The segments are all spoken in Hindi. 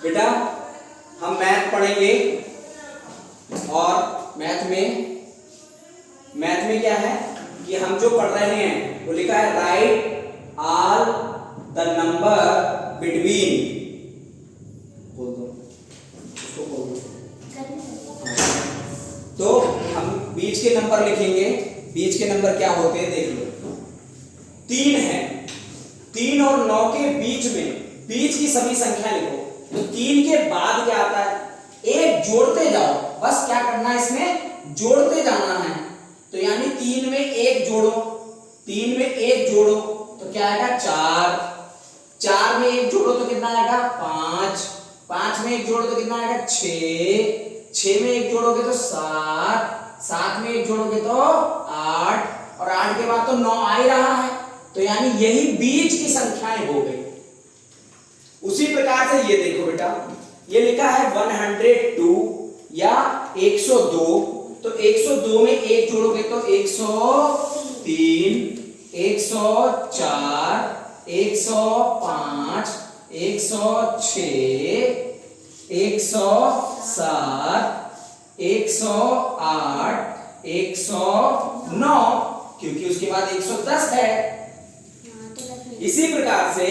बेटा हम मैथ पढ़ेंगे और मैथ में क्या है कि हम जो पढ़ रहे हैं वो लिखा है right all the number between, बोल दो उसको, बोल दो। तो हम बीच के नंबर लिखेंगे। बीच के नंबर क्या होते हैं देख लो, 3 है, 3 और 9 के बीच में बीच की सभी संख्या लिखो। तो 3 के बाद क्या आता है, एक जोड़ते जाओ, बस क्या करना है इसमें, जोड़ते जाना है। तो यानी 3 में 1 जोड़ो, 3 में 1 जोड़ो तो क्या आएगा 4, 4 में 1 जोड़ो तो कितना आएगा 5, 5 में 1 जोड़ो तो कितना आएगा 6, 6 में 1 जोड़ोगे तो 7, 7 में 1 जोड़ोगे तो 8 और 8 के बाद तो 9 आ ही रहा है। तो यानी यही बीच की संख्याएं हो गई। उसी प्रकार से ये देखो बेटा, ये लिखा है 102 या 102, तो 102 में 1 जोड़ोगे तो 103, 104, 105, 106, 107, 108, 109, क्योंकि उसके बाद 110 है। इसी प्रकार से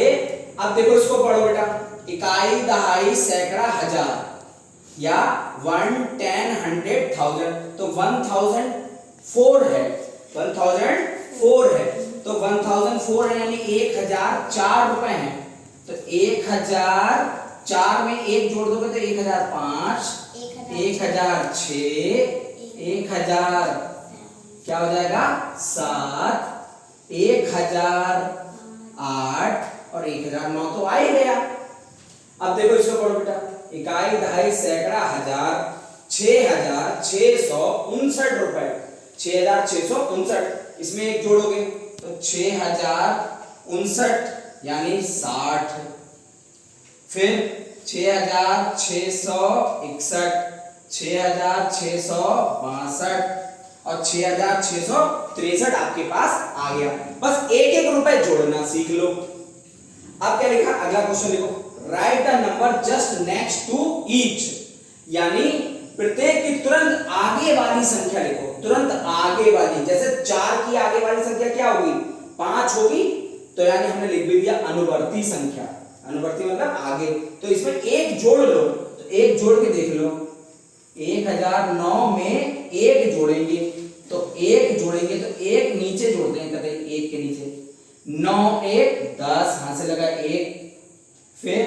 अब देखो इसको पढ़ो बेटा, इकाई, दहाई, सैकड़ा, हजार या 1, 10, 100, 1000, तो 1004 है, 1004 है, तो 1004 है यानी 1004 रुपए है। तो 1004 में 1 जोड़ दोगे तो 1005, 1006, 1000 क्या हो जाएगा 7, 1008 और 1009 तो आ ही गया। अब देखो इसको पढ़ो बेटा, इकाई, दहाई, सैकड़ा, हजार, 6659 रुपए, 6659, इसमें 1 जोड़ोगे तो 6059 यानी 60, फिर 6661, 6662 और 6663 आपके पास आ गया। बस एक एक रुपए जोड़ना सीख लो। अब क्या लिखा, अगला क्वेश्चन देखो, write the number just next to each, यानी प्रत्येक की तुरंत आगे वाली संख्या लिखो, तुरंत आगे वाली। जैसे 4 की आगे वाली संख्या क्या होगी 5 होगी, तो यानी हमने लिख भी दिया अनुवर्ती संख्या, अनुवर्ती मतलब आगे। तो इसमें 1 जोड़ लो, तो 1 जोड़ के देख लो, 1009 में 1 जोड़ेंगे तो 1 जोड़ेंगे तो 1 नीचे जोड़ते हैं, कहते हैं 1 के नीचे 9, 1, 10, हाथ से लगा 1, फिर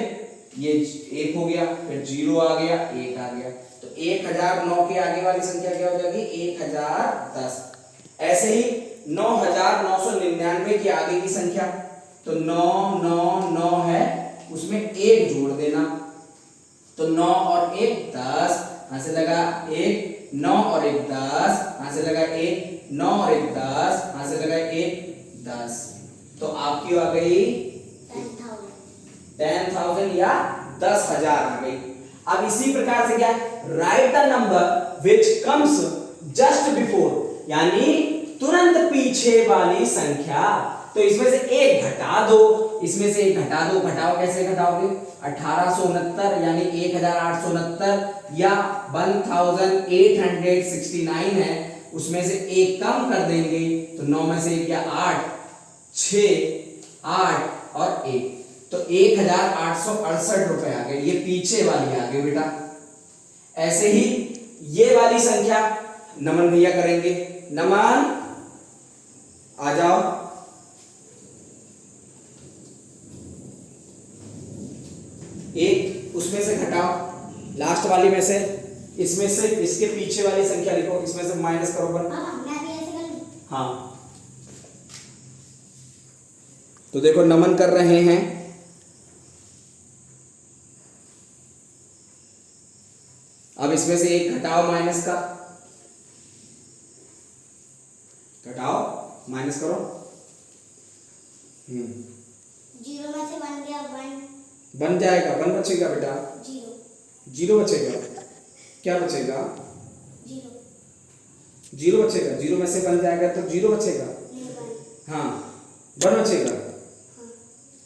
ये 1 हो गया, फिर 0 आ गया, 1 आ गया, तो 1009 के आगे वाली संख्या क्या हो जाएगी 1010। ऐसे ही 9999 के आगे की संख्या, तो 999 है, उसमें 1 जोड़ देना, तो 9 और 1 10, हाथ से लगा 1, 9 और 1 10, हाथ से लगा 1, 9 और 1 10, हाथ से लगा 1 10, तो आपकी आ गई 10,000 या 10,000 आ गई। अब इसी प्रकार से क्या, right the number which comes just before, यानी तुरंत पीछे वाली संख्या। तो इसमें से 1 घटा दो, इसमें से 1 घटा दो, घटाओ कैसे घटाओगे, 1869 यानी 1869 या 1869 है, उसमें से 1 कम कर देंगे तो 9 में से 1 क्या 8, 6, 8 और 1, तो 1868 रुपए आ गए, ये पीछे वाली आ गई बेटा। ऐसे ही ये वाली संख्या नमन भैया करेंगे, नमन आ जाओ, एक उसमें से घटाओ, लास्ट वाली में से, इसमें से इसके पीछे वाली संख्या लिखो, इसमें से माइनस करो वन। हाँ, तो देखो नमन कर रहे हैं, अब इसमें से 1 घटाओ, माइनस का घटाओ, माइनस करो, 0 में से 1 गया 1 बन जाएगा, 1 बचेगा बेटा, 0 बचेगा, क्या बचेगा 0 बचेगा, 0 में से 1 जाएगा तो 0 बचेगा, हाँ 1 बचेगा।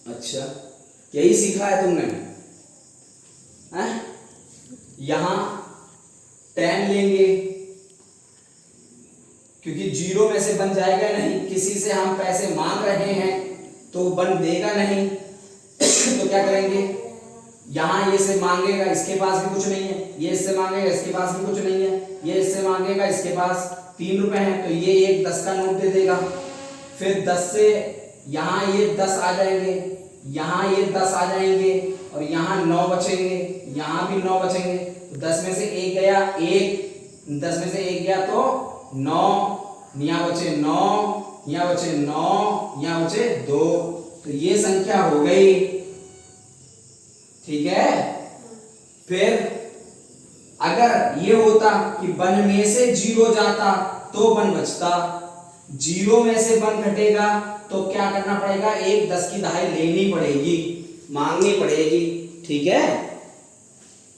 अच्छा, यही सीखा है तुमने, हैं? यहां 10 लेंगे क्योंकि 0 में से बन जाएगा नहीं, किसी से हम पैसे मांग रहे हैं तो बन देगा नहीं। तो क्या करेंगे, यहां ये से मांगेगा, इसके पास भी कुछ नहीं है, ये इससे मांगेगा, इसके पास भी कुछ नहीं है, ये इससे मांगेगा, इसके पास 3 रुपए हैं, तो ये एक 10 का नोट दे देगा। फिर 10 से यहां ये 10 आ जाएंगे, यहां ये 10 आ जाएंगे और यहां 9 बचेंगे, यहां भी 9 बचेंगे। तो 10 में से 1 गया, 1 10 में से 1 गया तो 9, यहाँ बचे 9, यहाँ बचे 9, यहाँ बचे 2। तो ये संख्या हो गई, ठीक है। फिर अगर ये होता कि बन में से 0 जाता तो बन बचता, 0 में से बन घटेगा तो क्या करना पड़ेगा, एक 10 की दहाई लेनी पड़ेगी, मांगनी पड़ेगी, ठीक है।